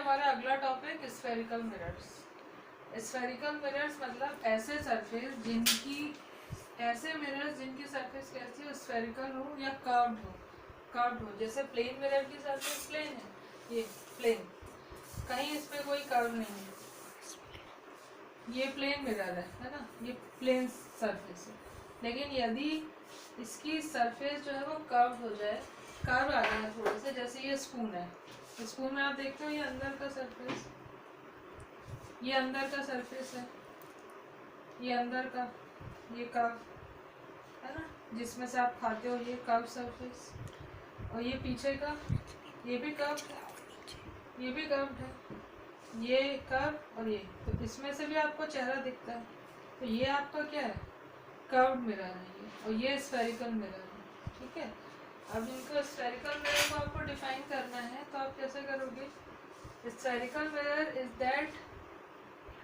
हमारा अगला topic spherical mirrors. Spherical mirrors मतलब ऐसे सरफेस जिनकी सरफेस कैसी हो, स्फेरिकल हो या कर्व्ड हो। जैसे प्लेन मिरर की सरफेस प्लेन है, ये प्लेन, कहीं इस पे कोई कर्व नहीं है, ये प्लेन मिरर है ना, ये प्लेन सरफेस है। लेकिन यदि इसकी सरफेस जो है वो कर्व हो जाए, कर्व आ जाए थोड़े से, जैसे ये स्पून है, स्पून में आप देखते हो ये अंदर का सरफेस, ये अंदर का सरफेस है, ये अंदर का, ये कर्व है ना, जिसमें से आप खाते हो, ये कर्व सरफेस, और ये पीछे का, ये भी कर्व है, ये भी कर्व है, ये कर्व और ये, तो इसमें से भी आपको चेहरा दिखता है, तो ये आपका क्या है, कर्व्ड मिरर है ये, और ये स्फेरिकल मिरर है। ठीक है, अब इनको स्फेरिकल मिरर को आपको डिफाइन करना है, तो आप कैसे करोगे? Spherical mirror is that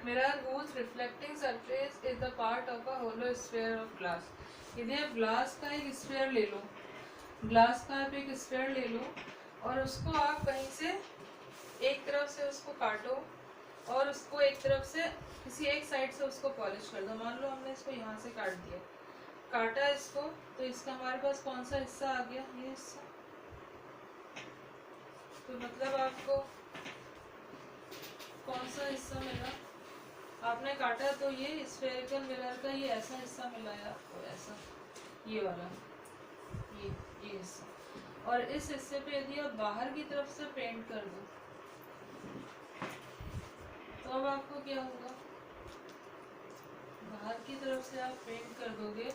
mirror whose reflecting surface is the part of a hollow sphere of glass। यदि आप ग्लास का एक स्फीयर ले लो, ग्लास का आप एक स्फीयर ले लो और उसको आप कहीं से एक तरफ से उसको काटो और उसको एक तरफ से किसी एक साइड से उसको पॉलिश कर दो। मान लो हमने इसको यहाँ से काट दिया, काटा इसको, तो इसका हमारे पास कौन सा हिस्सा आ गया, ये हिस्सा। तो मतलब आपको कौन सा हिस्सा मिला, आपने काटा तो ये स्फेरिकल मिरर का ये ऐसा हिस्सा मिला है आपको, ऐसा ये वाला, ये हिस्सा। और इस हिस्से पे यदि आप बाहर की तरफ से पेंट कर दो, तो अब आपको क्या होगा, बाहर की तरफ से आप पेंट कर दोगे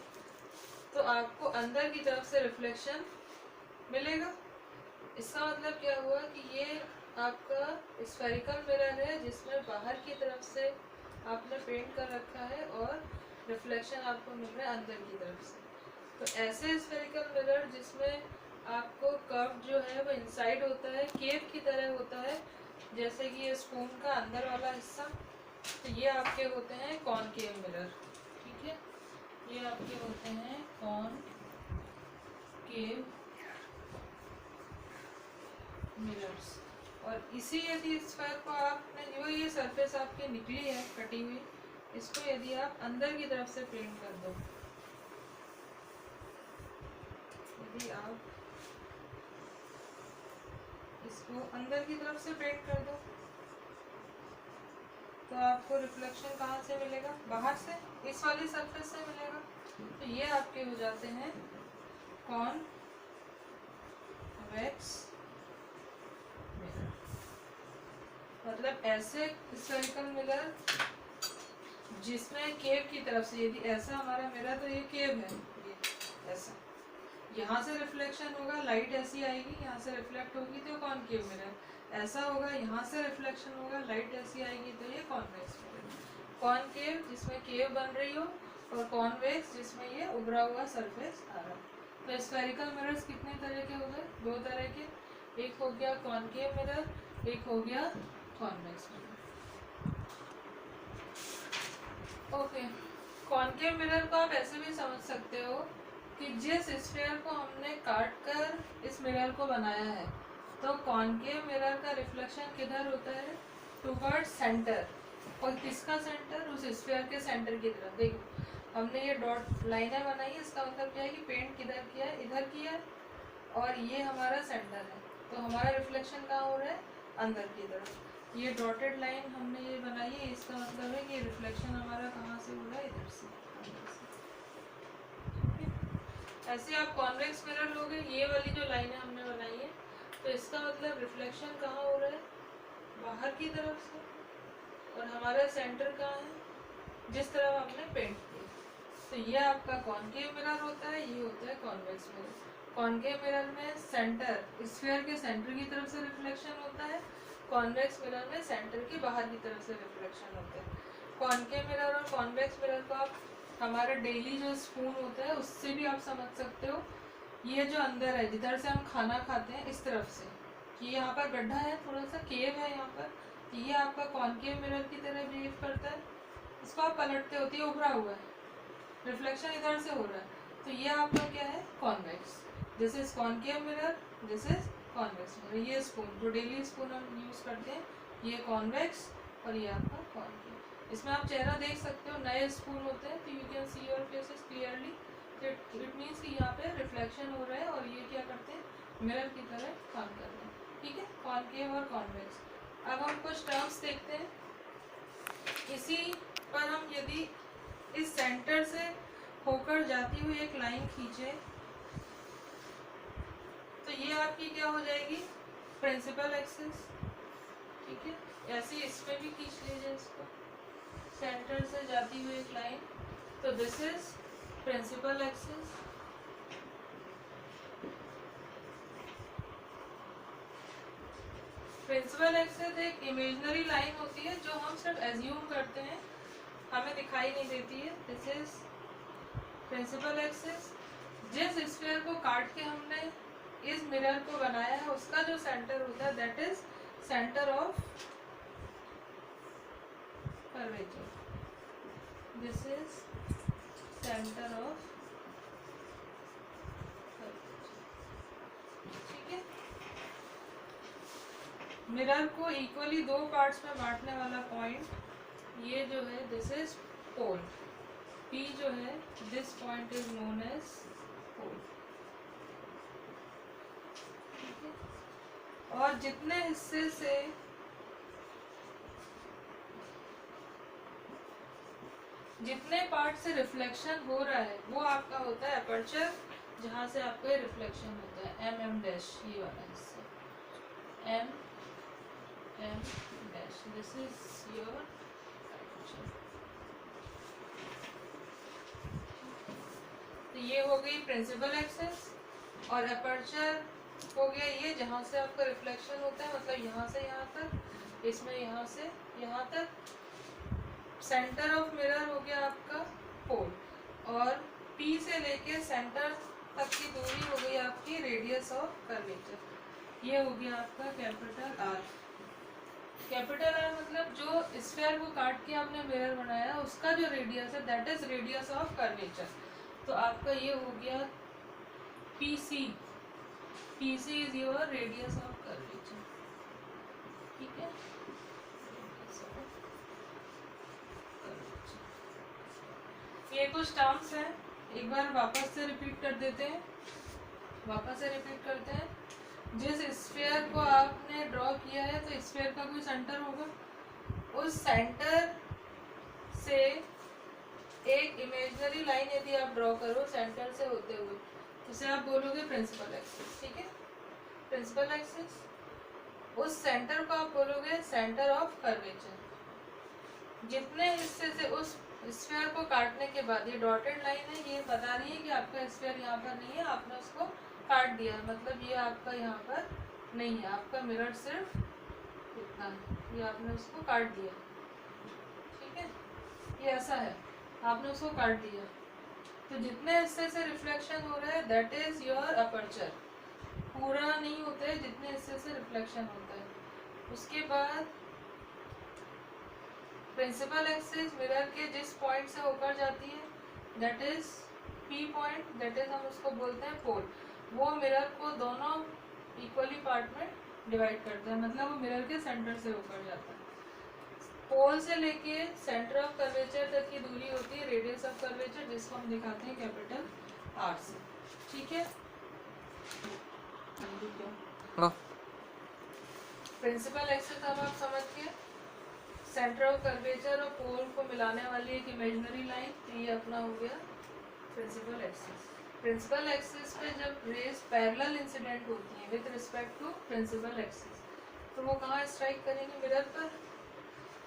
तो आपको अंदर की तरफ से रिफ्लेक्शन मिलेगा। इसका मतलब क्या हुआ कि ये आपका स्फेरिकल मिरर है जिसमें बाहर की तरफ से आपने पेंट कर रखा है और रिफ्लेक्शन आपको मिल रहा है अंदर की तरफ से। तो ऐसे स्फेरिकल मिरर जिसमें आपको कर्व जो है वो इनसाइड होता है, केव की तरह होता है, जैसे कि ये स्पून का अंदर वाला हिस्सा, तो ये आपके होते हैं कॉनकेव मिरर। ठीक है, ये आपके होते हैं कॉनकेव मिरर्स। और इसी यदि स्फेयर को आपने जो ये सरफेस आपकी निकली है कटी हुई, इसको यदि आप अंदर की तरफ से पेंट कर दो, यदि आप इसको अंदर की तरफ से पेंट कर दो, तो आपको रिफ्लेक्शन कहाँ से मिलेगा, बाहर से, इस वाली सरफेस से मिलेगा। तो ये आपके हो जाते हैं कॉन्वेक्स मिरर। मतलब ऐसे स्फेरिकल मिरर जिसमें केव की तरफ से, यदि ऐसा हमारा मिरर, तो ये केव है, ये ऐसा, यहाँ से रिफ्लेक्शन होगा, लाइट ऐसी आएगी, यहाँ से रिफ्लेक्ट होगी तो कॉनकेव मिरर, ऐसा होगा, यहाँ से रिफ्लेक्शन होगा, लाइट ऐसी आएगी तो ये कॉन्वेक्स मिरर। कॉनकेव जिसमें केव बन रही हो, और कॉन्वेक्स जिसमें ये उभरा हुआ सरफेस आ रहा है। तो स्फेरिकल मिरर्स कितने तरह के हो गए, दो तरह के, एक हो गया कॉनकेव मिरर, एक हो गया convex mirror. Okay, concave mirror को आप ऐसे भी समझ सकते हो कि जिस स्फीयर को हमने काट कर इस मिरर को बनाया है, तो कॉनकेव मिरर का रिफ्लेक्शन किधर होता है, टुवर्ड सेंटर। और किसका सेंटर, उस स्फीयर के सेंटर की तरफ। देखो हमने ये डॉट लाइनें बनाई है, इसका मतलब क्या है कि पेंट किधर किया है, इधर किया है, और ये हमारा सेंटर है, तो हमारा रिफ्लेक्शन कहाँ हो रहा है, अंदर की तरफ। ये डॉटेड लाइन हमने ये बनाई है, इसका मतलब है कि रिफ्लेक्शन हमारा कहाँ से हो रहा है, इधर से, अंदर से। ऐसे आप कॉन्वेक्स मिरर लोगे, ये वाली जो लाइनें हमने बनाई है, तो इसका मतलब रिफ्लेक्शन कहाँ हो रहा है, बाहर की तरफ से, और हमारा सेंटर कहाँ है, जिस तरफ आपने पेंट किया। तो ये आपका कॉनकेव मिरर होता है, ये होता है कॉन्वेक्स मिरर। कॉनकेव मिरर में सेंटर, स्फीयर के सेंटर की तरफ से रिफ्लेक्शन होता है, कॉन्वेक्स मिरर में सेंटर के बाहर की तरफ से रिफ्लेक्शन होता है। कॉनकेव मिरर और कॉन्वेक्स मिरर को आप हमारा डेली जो स्पून होता है उससे भी आप समझ सकते हो। ये जो अंदर है, जिधर से हम खाना खाते हैं, इस तरफ से, कि यहाँ पर गड्ढा है, थोड़ा सा केव है यहाँ पर, ये आपका कॉनकेव मिरर की तरह बिहेव करता है। इसको आप पलटते होते हैं, उभरा हुआ है, रिफ्लेक्शन इधर से हो रहा है, तो ये आपका क्या है, convex. This is concave mirror, this is convex mirror. ये स्पून जो डेली स्पून हम यूज करते हैं, ये कॉन्वेक्स और ये आपका कॉन्केव। इसमें आप चेहरा देख सकते हो, नए स्पून होते हैं तो you can see your faces clearly. It means कि यहाँ पे रिफ्लेक्शन हो रहा है और ये क्या करते हैं, मिरर की तरह काम कर रहे हैं। ठीक है, कॉन्केव और कॉन्वेक्स। अब हम कुछ टर्म्स देखते हैं। इसी पर हम यदि इस सेंटर से होकर जाती हुई एक लाइन खींचे तो ये आपकी क्या हो जाएगी, प्रिंसिपल एक्सिस। ठीक है, ऐसे इसमें भी खींच लीजिए इसको, सेंटर से जाती हुई एक लाइन, तो this is principal axis. Principal axis एक इमेजिनरी लाइन होती है जो हम सिर्फ एज्यूम करते हैं, हमें दिखाई नहीं देती है। This is principal axis. जिस स्फीयर को काट के हमने इस मिरर को बनाया है उसका जो सेंटर होता है that is centre of curvature. This is centre of curvature. ठीक है, मिरर को इक्वली दो पार्ट्स में बांटने वाला पॉइंट ये जो है दिस इज पोल। P जो है this point is known as pole. और जितने हिस्से से जितने पार्ट से रिफ्लेक्शन हो रहा है वो आपका होता है अपर्चर, जहां से आपका रिफ्लेक्शन होता है एम डैश, ये वाला हिस्सा M dash. This is your aperture. तो ये हो गई प्रिंसिपल एक्सिस। और अपर्चर हो गया ये जहाँ से आपका रिफ्लेक्शन होता है, मतलब यहाँ से यहाँ तक, इसमें यहाँ से यहाँ तक। सेंटर ऑफ मिरर हो गया आपका पोल, और P से लेके सेंटर तक की दूरी हो गई आपकी रेडियस ऑफ कर्वेचर। ये हो गया आपका कैपिटल आर। कैपिटल आर मतलब जो स्फीयर को काट के आपने मिरर बनाया उसका जो रेडियस है that is radius of curvature. तो आपका ये हो गया PC। PC is your radius of curvature. ठीक है, ये कुछ टर्म्स हैं, एक बार वापस से रिपीट कर देते हैं। वापस से रिपीट करते हैं। जिस स्फीयर को आपने ड्रॉ किया है तो स्फीयर का कोई सेंटर होगा, उस सेंटर से एक इमेजिनरी लाइन यदि आप ड्रॉ करो सेंटर से होते हुए तो उसे आप बोलोगे प्रिंसिपल एक्सिस। ठीक है, प्रिंसिपल एक्सिस। उस सेंटर को आप बोलोगे सेंटर ऑफ कर्वेचर। जितने हिस्से से उस स्फीयर को काटने के बाद, ये डॉटेड लाइन है, ये बता रही है कि आपका स्फीयर यहाँ पर नहीं है, आपने उसको काट दिया, मतलब ये आपका यहाँ पर नहीं है, आपका मिरर सिर्फ इतना है, ये आपने उसको काट दिया। ठीक है, ये ऐसा है, आपने उसको काट दिया। तो जितने हिस्से से रिफ्लेक्शन हो रहा है दैट इज योर अपर्चर। पूरा नहीं होता है, जितने हिस्से से रिफ्लेक्शन होता है। उसके बाद प्रिंसिपल एक्सिस मिरर के जिस पॉइंट से होकर जाती है that is P point, that is हम उसको बोलते हैं पोल। वो मिरर को दोनों इक्वली पार्ट में डिवाइड करता है, मतलब वो मिरर के सेंटर से होकर जाता है। पोल से लेके सेंटर ऑफ कर्वेचर तक की दूरी होती है रेडियस ऑफ कर्वेचर, जिसको हम दिखाते हैं कैपिटल R से। ठीक है, प्रिंसिपल एक्सिस अब आप समझ गए। सेंटर ऑफ कर्वेचर और पोल को मिलाने वाली एक इमेजिनरी लाइन, तो ये अपना हो गया प्रिंसिपल एक्सिस। प्रिंसिपल एक्सिस पे जब रेज पैरेलल इंसिडेंट होती है with respect to principal axis तो वो कहाँ स्ट्राइक करेंगे, मिरर पर।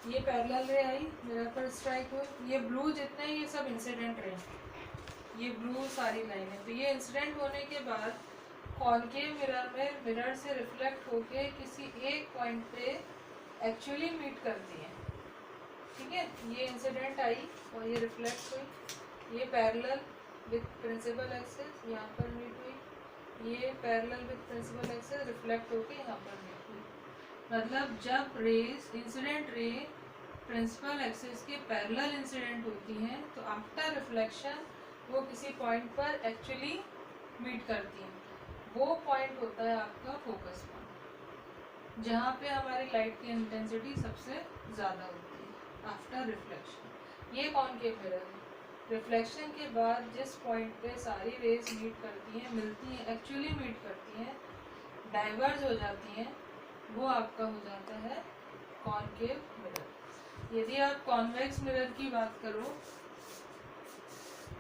ये पैरेलल रे आई, मिरर पर स्ट्राइक हुई। ये ब्लू जितने ये सब इंसिडेंट रे, ये ब्लू सारी लाइन है। तो ये इंसिडेंट होने के बाद कॉनकेव मिरर में मिरर से रिफ्लेक्ट होके किसी एक पॉइंट पे एक्चुअली मीट करती है। ठीक है, ये इंसिडेंट आई और ये रिफ्लेक्ट हुई, ये पैरेलल विद प्रिंसिपल एक्सिस यहाँ पर मीट हुई, ये parallel with principal axis reflect होके यहाँ पर मीट हुई। मतलब जब rays incident ray principal axis के पैरेलल इंसिडेंट होती हैं तो आफ्टर रिफ्लेक्शन वो किसी पॉइंट पर एक्चुअली मीट करती हैं। वो पॉइंट होता है आपका फोकस पॉइंट। जहाँ पे हमारी लाइट की इंटेंसिटी सबसे ज़्यादा होती है आफ्टर रिफ्लेक्शन। ये कॉनकेव मिरर है। रिफ्लेक्शन के बाद जिस पॉइंट पे सारी रेज मीट करती हैं, मिलती हैं, एक्चुअली मीट करती हैं, डाइवर्ज हो जाती हैं, वो आपका हो जाता है कॉनकेव मिरर। यदि आप कॉन्वेक्स मिरर की बात करो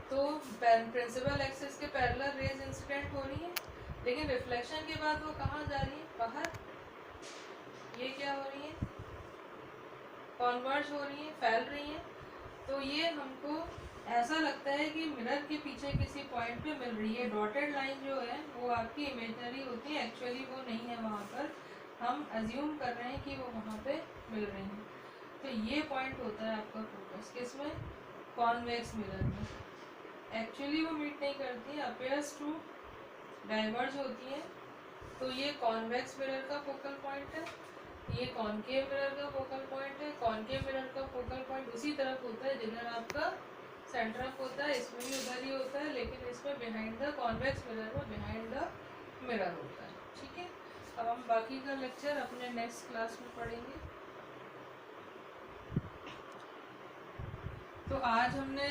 तो प्रिंसिपल एक्सिस के पैरेलल रेज इंसिडेंट हो रही है, लेकिन रिफ्लेक्शन के बाद वो कहाँ जा रही है, बाहर। ये क्या हो रही है, कॉन्वर्ज हो रही है, फैल रही है। तो ये हमको ऐसा लगता है कि मिरर के पीछे किसी पॉइंट पे मिल रही है। डॉटेड लाइन जो है वो आपकी इमेजनरी होती है, एक्चुअली वो नहीं है वहाँ पर, हम अज्यूम कर रहे हैं कि वो वहाँ पे मिल रही है। तो ये पॉइंट होता है आपका फोकस, किसमें, कॉन्वेक्स मिरर में। एक्चुअली वो मीट नहीं करती, अपीयर्स टू डाइवर्ज होती है। तो ये कॉन्वेक्स मिरर का फोकल पॉइंट है, ये कॉनकेव मिरर का फोकल पॉइंट है। कॉनकेव मिरर का फोकल पॉइंट उसी तरफ होता है जिधर आपका सेंटर ऑफ होता है, इसमें भी उधर ही होता है, लेकिन इसमें बिहाइंड द कॉन्वेक्स मिरर में बिहाइंड द मिरर होता है। ठीक है, अब हम बाकी का लेक्चर अपने नेक्स्ट क्लास में पढ़ेंगे। तो आज हमने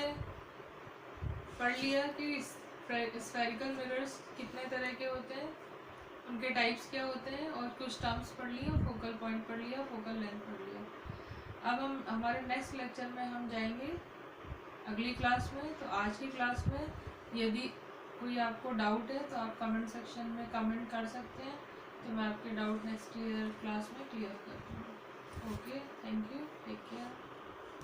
पढ़ लिया कि स्फेरिकल मिरर्स कितने तरह के होते हैं, उनके टाइप्स क्या होते हैं, और कुछ टर्म्स पढ़ लिए, फोकल पॉइंट पढ़ लिया, फोकल लेंथ पढ़ लिया। अब हम हमारे नेक्स्ट लेक्चर में हम जाएंगे अगली क्लास में। तो आज की क्लास में यदि कोई आपको डाउट है तो आप कमेंट सेक्शन में कमेंट कर सकते हैं, तो मैं आपके डाउट नेक्स्ट क्लास में क्लियर कर दूँगा। Okay, thank you, take care.